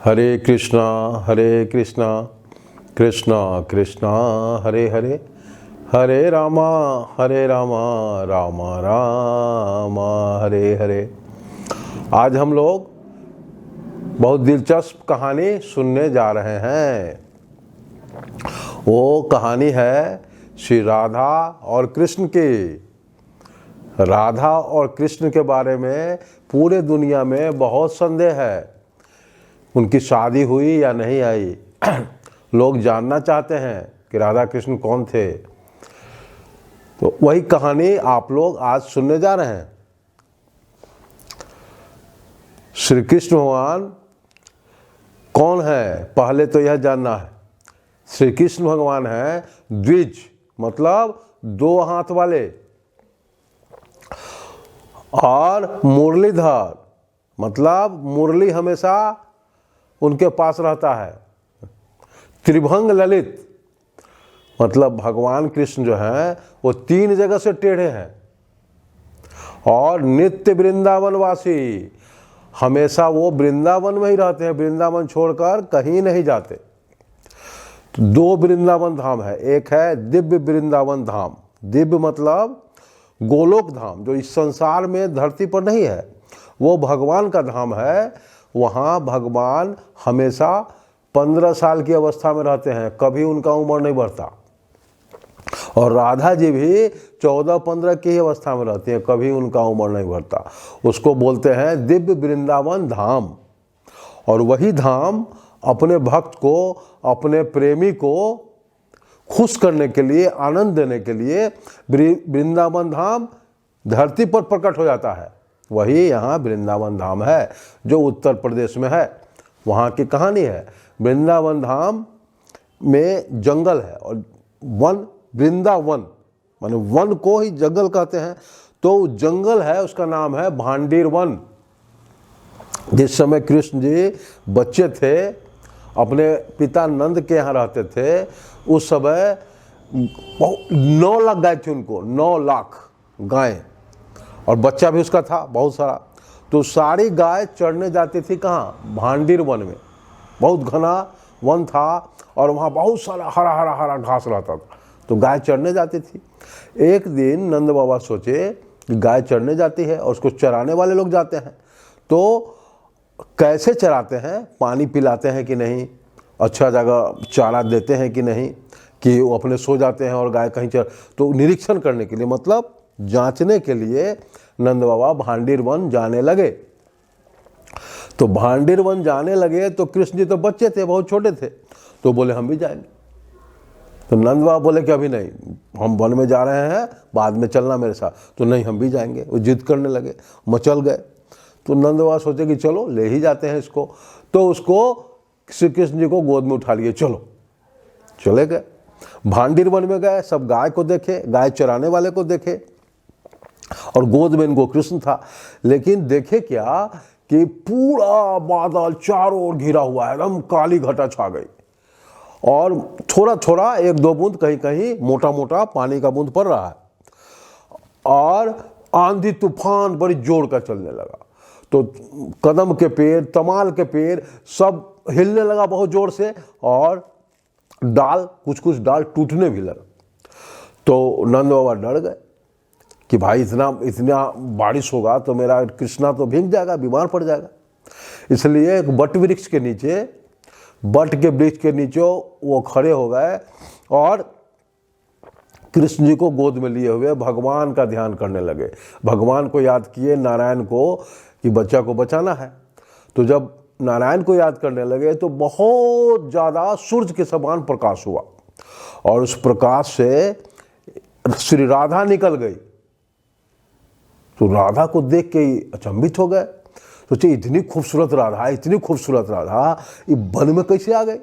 हरे कृष्णा कृष्णा कृष्णा हरे हरे, हरे रामा रामा रामा हरे हरे। आज हम लोग बहुत दिलचस्प कहानी सुनने जा रहे हैं। वो कहानी है श्री राधा और कृष्ण की। राधा और कृष्ण के बारे में पूरे दुनिया में बहुत संदेह है। उनकी शादी हुई या नहीं आई, लोग जानना चाहते हैं कि राधा कृष्ण कौन थे। तो वही कहानी आप लोग आज सुनने जा रहे हैं। श्री कृष्ण भगवान कौन है, पहले तो यह जानना है। श्री कृष्ण भगवान है द्विज, मतलब दो हाथ वाले, और मुरलीधर, मतलब मुरली हमेशा उनके पास रहता है। त्रिभंग ललित, मतलब भगवान कृष्ण जो है वो तीन जगह से टेढ़े हैं। और नित्य वृंदावनवासी, हमेशा वो वृंदावन में ही रहते हैं, वृंदावन छोड़कर कहीं नहीं जाते। दो वृंदावन धाम है, एक है दिव्य वृंदावन धाम। दिव्य मतलब गोलोक धाम, जो इस संसार में धरती पर नहीं है, वो भगवान का धाम है। वहाँ भगवान हमेशा 15 साल की अवस्था में रहते हैं, कभी उनका उम्र नहीं बढ़ता। और राधा जी भी 14-15 की ही अवस्था में रहती हैं, कभी उनका उम्र नहीं बढ़ता। उसको बोलते हैं दिव्य वृंदावन धाम। और वही धाम अपने भक्त को, अपने प्रेमी को खुश करने के लिए, आनंद देने के लिए वृंदावन धाम धरती पर प्रकट हो जाता है। वही यहाँ वृंदावन धाम है जो उत्तर प्रदेश में है। वहाँ की कहानी है। वृंदावन धाम में जंगल है और वन, वृंदावन माने वन को ही जंगल कहते हैं। तो जंगल है, उसका नाम है भांडीर वन। जिस समय कृष्ण जी बच्चे थे, अपने पिता नंद के यहाँ रहते थे, उस समय 9 लाख गाय थी उनको, 9 लाख गाय, और बच्चा भी उसका था बहुत सारा। तो सारी गाय चढ़ने जाती थी कहाँ? भांडीर वन में। बहुत घना वन था और वहाँ बहुत सारा हरा हरा हरा घास रहता था, तो गाय चढ़ने जाती थी। एक दिन नंद बाबा सोचे कि गाय चढ़ने जाती है और उसको चराने वाले लोग जाते हैं, तो कैसे चराते हैं, पानी पिलाते हैं कि नहीं, अच्छा जगह चारा देते हैं कि नहीं, कि वो अपने सो जाते हैं और गाय कहीं तो निरीक्षण करने के लिए, मतलब जांचने के लिए नंद बाबा भांडीर वन जाने लगे। तो भांडीर वन जाने लगे तो कृष्ण जी तो बच्चे थे, बहुत छोटे थे, तो बोले हम भी जाएंगे। तो नंद बाबा बोले कि अभी नहीं, हम वन में जा रहे हैं, बाद में चलना मेरे साथ। तो नहीं, हम भी जाएंगे। वो जिद करने लगे, मचल गए। तो नंद बाबा सोचे कि चलो ले ही जाते हैं इसको। तो उसको श्री कृष्ण जी को गोद में उठा लिए, चलो। चले गए, भांडीर वन में गए, सब गाय को देखे, गाय चराने वाले को देखे, और गोद में इनको कृष्ण था। लेकिन देखे क्या कि पूरा बादल चारों ओर घिरा हुआ है, एकदम काली घटा छा गई, और थोड़ा थोड़ा 1-2 बूंद कहीं कहीं मोटा मोटा पानी का बूंद पड़ रहा है, और आंधी तूफान बड़ी जोर का चलने लगा। तो कदम के पेड़, तमाल के पेड़ सब हिलने लगा बहुत जोर से, और डाल, कुछ डाल टूटने भी लगा। तो नंद बाबा डर गए कि भाई इतना बारिश होगा तो मेरा कृष्णा तो भीग जाएगा, बीमार पड़ जाएगा। इसलिए एक बट वृक्ष के नीचे, बट के वृक्ष के नीचे वो खड़े हो गए और कृष्ण जी को गोद में लिए हुए भगवान का ध्यान करने लगे। भगवान को याद किए, नारायण को, कि बच्चा को बचाना है। तो जब नारायण को याद करने लगे तो बहुत ज़्यादा सूरज के समान प्रकाश हुआ, और उस प्रकाश से श्री राधा निकल गई। तो राधा को देख के ही अचंभित हो गए, सोचे इतनी खूबसूरत राधा, इतनी खूबसूरत राधा ये वन में कैसे आ गई।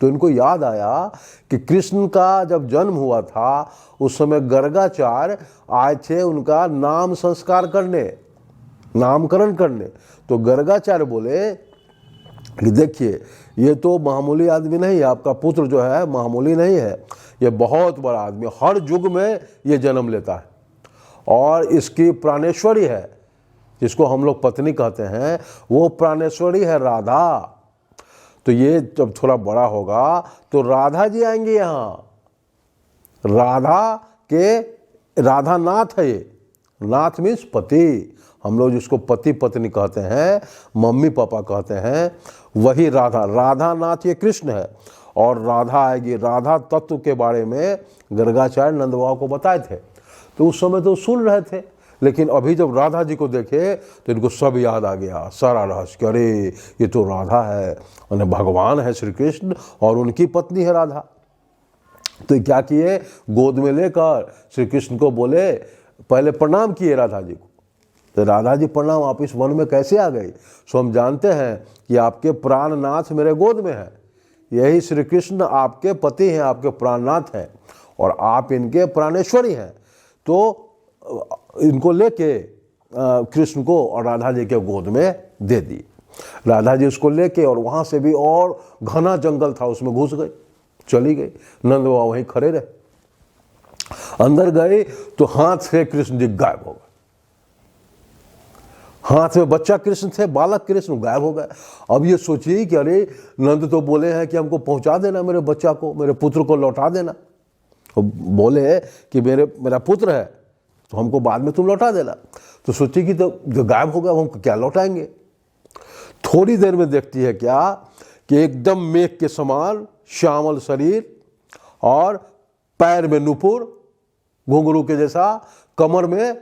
तो इनको याद आया कि कृष्ण का जब जन्म हुआ था उस समय गर्गाचार्य आए थे उनका नाम संस्कार करने, नामकरण करने। तो गर्गाचार्य बोले कि देखिए ये तो मामूली आदमी नहीं है, आपका पुत्र जो है मामूली नहीं है, ये बहुत बड़ा आदमी, हर युग में ये जन्म लेता है, और इसकी प्राणेश्वरी है, जिसको हम लोग पत्नी कहते हैं, वो प्राणेश्वरी है राधा। तो ये जब थोड़ा बड़ा होगा तो राधा जी आएंगे यहाँ। राधा नाथ है ये। नाथ मीन्स पति, हम लोग जिसको पति पत्नी कहते हैं, मम्मी पापा कहते हैं, वही राधा। राधा नाथ ये कृष्ण है और राधा आएगी। राधा तत्व के बारे में गर्गाचार्य नंद बाबा को बताए थे, तो उस समय तो सुन रहे थे, लेकिन अभी जब राधा जी को देखे तो इनको सब याद आ गया, सारा रहस्य। अरे ये तो राधा है, उन्हें भगवान है श्री कृष्ण और उनकी पत्नी है राधा। तो क्या किए, गोद में लेकर श्री कृष्ण को बोले, पहले प्रणाम किए राधा जी को। तो राधा जी प्रणाम, आप इस वन में कैसे आ गई? सो हम जानते हैं कि आपके प्राणनाथ मेरे गोद में है। यही श्री कृष्ण आपके पति हैं, आपके प्राणनाथ हैं और आप इनके प्राणेश्वरी हैं। तो इनको लेके कृष्ण को और राधा जी के गोद में दे दी। राधा जी उसको लेके, और वहाँ से भी और घना जंगल था, उसमें घुस गई, चली गई। नंद बाबा वहीं खड़े रहे। अंदर गए तो हाथ से कृष्ण जी गायब हो गए। हाथ में बच्चा कृष्ण थे, बालक कृष्ण गायब हो गए। अब ये सोचिए कि अरे नंद तो बोले हैं कि हमको पहुंचा देना, मेरे बच्चा को, मेरे पुत्र को लौटा देना। तो बोले कि मेरा पुत्र है तो हमको बाद में तुम लौटा देना। तो सोची कि तो जो गायब हो गया वो हमको क्या लौटाएंगे। थोड़ी देर में देखती है क्या कि एकदम मेघ के समान श्यामल शरीर और पैर में नुपुर, घुंघरू के जैसा, कमर में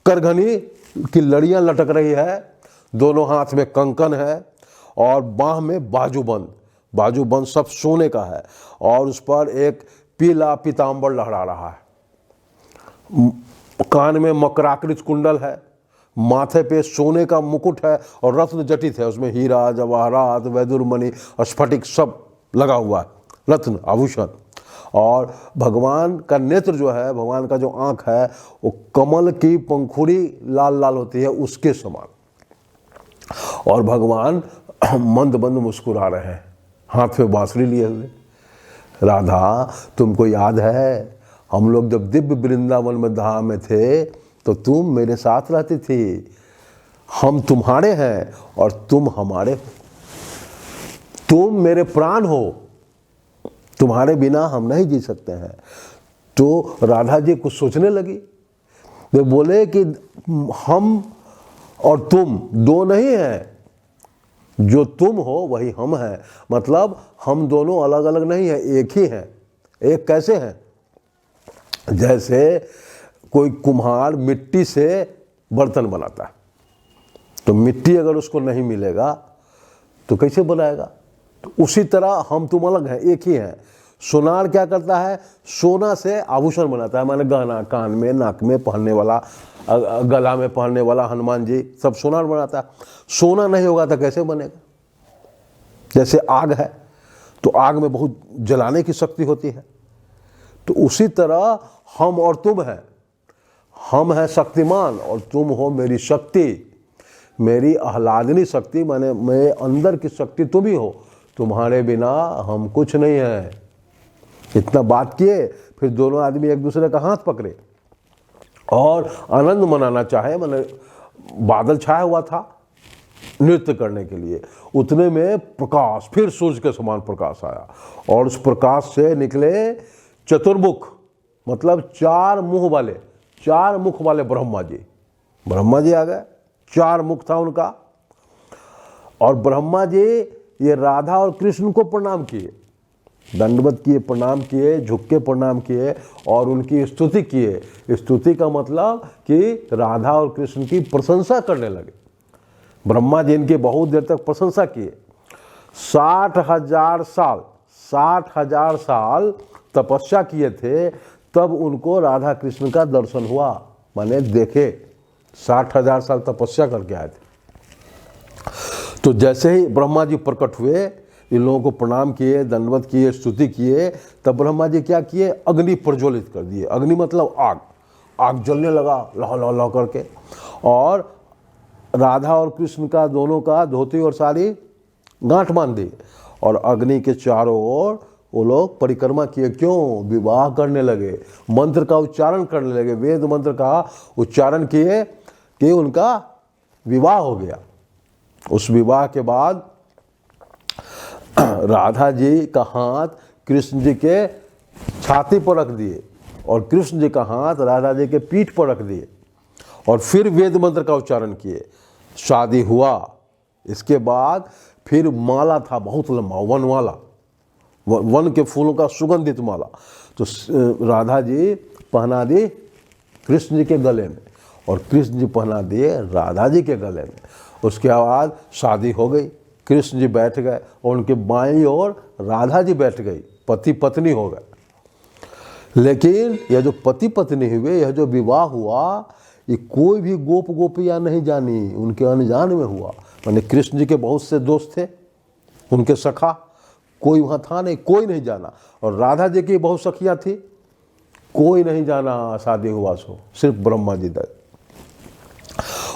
करघनी की लड़ियां लटक रही है, दोनों हाथ में कंकन है और बाह में बाजूबंद। बाजूबंद सब सोने का है और उस पर एक पीला पीतांबर लहरा रहा है। कान में मकराकृत कुंडल है, माथे पे सोने का मुकुट है और रत्न जटित है, उसमें हीरा जवाहरात वैदुरमणि स्फटिक सब लगा हुआ है, रत्न आभूषण। और भगवान का नेत्र जो है, भगवान का जो आंख है, वो कमल की पंखुड़ी लाल लाल होती है उसके समान। और भगवान मंद मंद मुस्कुरा रहे हैं, हाथ में बांसुरी लिए हुए। राधा तुमको याद है, हम लोग जब दिव्य वृंदावन में धाम में थे तो तुम मेरे साथ रहती थी। हम तुम्हारे हैं और तुम हमारे हो, तुम मेरे प्राण हो, तुम्हारे बिना हम नहीं जी सकते हैं। तो राधा जी कुछ सोचने लगी। वे बोले कि हम और तुम दो नहीं हैं, जो तुम हो वही हम हैं। मतलब हम दोनों अलग अलग नहीं हैं, एक ही हैं। एक कैसे हैं? जैसे कोई कुम्हार मिट्टी से बर्तन बनाता है, तो मिट्टी अगर उसको नहीं मिलेगा तो कैसे बनाएगा? तो उसी तरह हम तुम अलग हैं, एक ही हैं। सोनार क्या करता है? सोना से आभूषण बनाता है, माने गहना, कान में, नाक में पहनने वाला, गला में पहनने वाला, हनुमान जी सब सोनार बनाता है। सोना नहीं होगा तो कैसे बनेगा? जैसे आग है तो आग में बहुत जलाने की शक्ति होती है, तो उसी तरह हम और तुम हैं। हम हैं शक्तिमान और तुम हो मेरी शक्ति, मेरी आह्लादनी शक्ति, माने मेरे अंदर की शक्ति तुम ही हो। तुम्हारे बिना हम कुछ नहीं है। इतना बात किए, फिर दोनों आदमी एक दूसरे का हाथ पकड़े और आनंद मनाना चाहे। माने बादल छाया हुआ था नृत्य करने के लिए, उतने में प्रकाश, फिर सूर्य के समान प्रकाश आया और उस प्रकाश से निकले चतुर्मुख, मतलब चार मुख वाले ब्रह्मा जी। ब्रह्मा जी आ गए, चार मुख था उनका। और ब्रह्मा जी ये राधा और कृष्ण को प्रणाम किए, दंडवत किए, प्रणाम किए, झुक के प्रणाम किए और उनकी स्तुति किए। स्तुति का मतलब कि राधा और कृष्ण की प्रशंसा करने लगे। ब्रह्मा जी इनकी बहुत देर तक प्रशंसा किए। 60,000 साल तपस्या किए थे, तब उनको राधा कृष्ण का दर्शन हुआ। माने देखे, 60,000 साल तपस्या करके आए थे। तो जैसे ही ब्रह्मा जी प्रकट हुए, इन लोगों को प्रणाम किए, दंडवत किए, स्तुति किए, तब ब्रह्मा जी क्या किए? अग्नि प्रज्वलित कर दिए। अग्नि मतलब आग। आग जलने लगा लह लह लह करके, और राधा और कृष्ण का दोनों का धोती और साड़ी गांठ बांध दी और अग्नि के चारों ओर वो लोग परिक्रमा किए। क्यों? विवाह करने लगे, मंत्र का उच्चारण करने लगे, वेद मंत्र का उच्चारण किए कि उनका विवाह हो गया। उस विवाह के बाद राधा जी का हाथ कृष्ण जी के छाती पर रख दिए और कृष्ण जी का हाथ राधा जी के पीठ पर रख दिए और फिर वेद मंत्र का उच्चारण किए। शादी हुआ। इसके बाद फिर माला था बहुत लंबा, वनमाला, वन के फूलों का सुगंधित माला, तो राधा जी पहना दी कृष्ण जी के गले में और कृष्ण जी पहना दिए राधा जी के गले में। उसके बाद शादी हो गई, कृष्ण जी बैठ गए और उनके बाईं ओर राधा जी बैठ गई, पति पत्नी हो गए। लेकिन यह जो पति पत्नी हुए, यह जो विवाह हुआ, ये कोई भी गोप गोपियाँ नहीं जानी, उनके अनजान में हुआ। माने कृष्ण जी के बहुत से दोस्त थे, उनके सखा, कोई वहाँ था नहीं, कोई नहीं जाना। और राधा जी की बहुत सखियाँ थी, कोई नहीं जाना शादी हुआ सो, सिर्फ ब्रह्मा जी तक।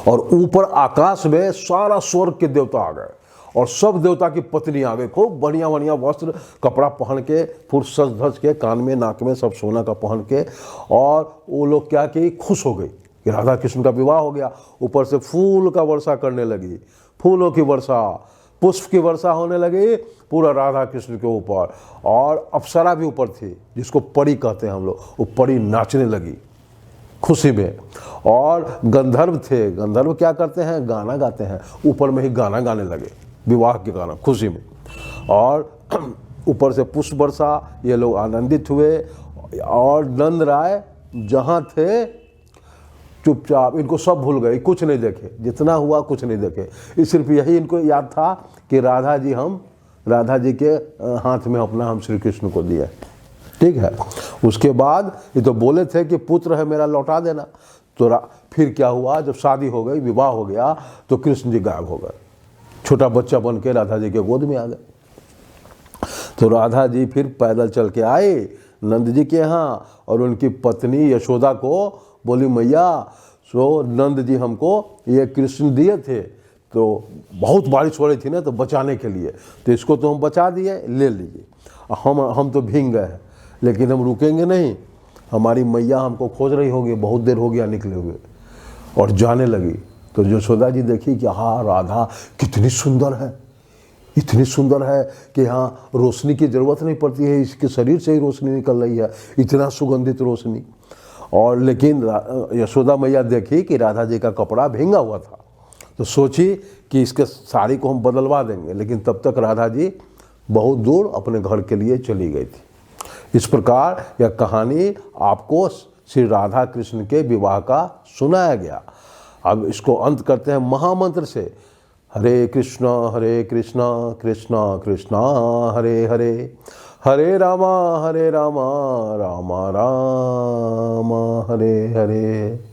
और ऊपर आकाश में सारा स्वर्ग के देवता आ गए और सब देवता की पत्नी आ गई, खूब बढ़िया बढ़िया वस्त्र कपड़ा पहन के, पूरा सज धज के, कान में नाक में सब सोना का पहन के। और वो लोग क्या कि खुश हो गई कि राधा कृष्ण का विवाह हो गया। ऊपर से फूल का वर्षा करने लगी, फूलों की वर्षा, पुष्प की वर्षा होने लगी पूरा राधा कृष्ण के ऊपर। और अप्सरा भी ऊपर थी, जिसको परी कहते हैं हम लोग, वो परी नाचने लगी खुशी में। और गंधर्व थे, गंधर्व क्या करते हैं, गाना गाते हैं, ऊपर में ही गाना गाने लगे, विवाह के गाना खुशी में। और ऊपर से पुष्प वर्षा, ये लोग आनंदित हुए। और नंद राय जहाँ थे चुपचाप, इनको सब भूल गए, कुछ नहीं देखे, जितना हुआ कुछ नहीं देखे। सिर्फ यही इनको याद था कि राधा जी के हाथ में अपना हम श्री कृष्ण को दिया। ठीक है। उसके बाद ये तो बोले थे कि पुत्र है मेरा लौटा देना। तो फिर क्या हुआ, जब शादी हो गई, विवाह हो गया, तो कृष्ण जी गायब हो गए, छोटा बच्चा बन के राधा जी के गोद में आ गए। तो राधा जी फिर पैदल चल के आए नंद जी के यहाँ और उनकी पत्नी यशोदा को बोली, मैया सो नंद जी हमको ये कृष्ण दिए थे, तो बहुत बारिश हो रही थी ना, तो बचाने के लिए, तो इसको तो हम बचा दिए, ले लीजिए। हम तो भीग गए हैं, लेकिन हम रुकेंगे नहीं, हमारी मैया हमको खोज रही होगी, बहुत देर हो गया निकले हुए। और जाने लगी तो यशोदा जी देखी कि हाँ राधा कितनी सुंदर है, इतनी सुंदर है कि यहाँ रोशनी की ज़रूरत नहीं पड़ती है, इसके शरीर से ही रोशनी निकल रही है, इतना सुगंधित रोशनी। और लेकिन यशोदा मैया देखी कि राधा जी का कपड़ा भींगा हुआ था, तो सोची कि इसके साड़ी को हम बदलवा देंगे। लेकिन तब तक राधा जी बहुत दूर अपने घर के लिए चली गई थी। इस प्रकार यह कहानी आपको श्री राधा कृष्ण के विवाह का सुनाया गया। अब इसको अंत करते हैं महामंत्र से, हरे कृष्णा कृष्णा कृष्णा हरे हरे, हरे रामा रामा रामा हरे हरे।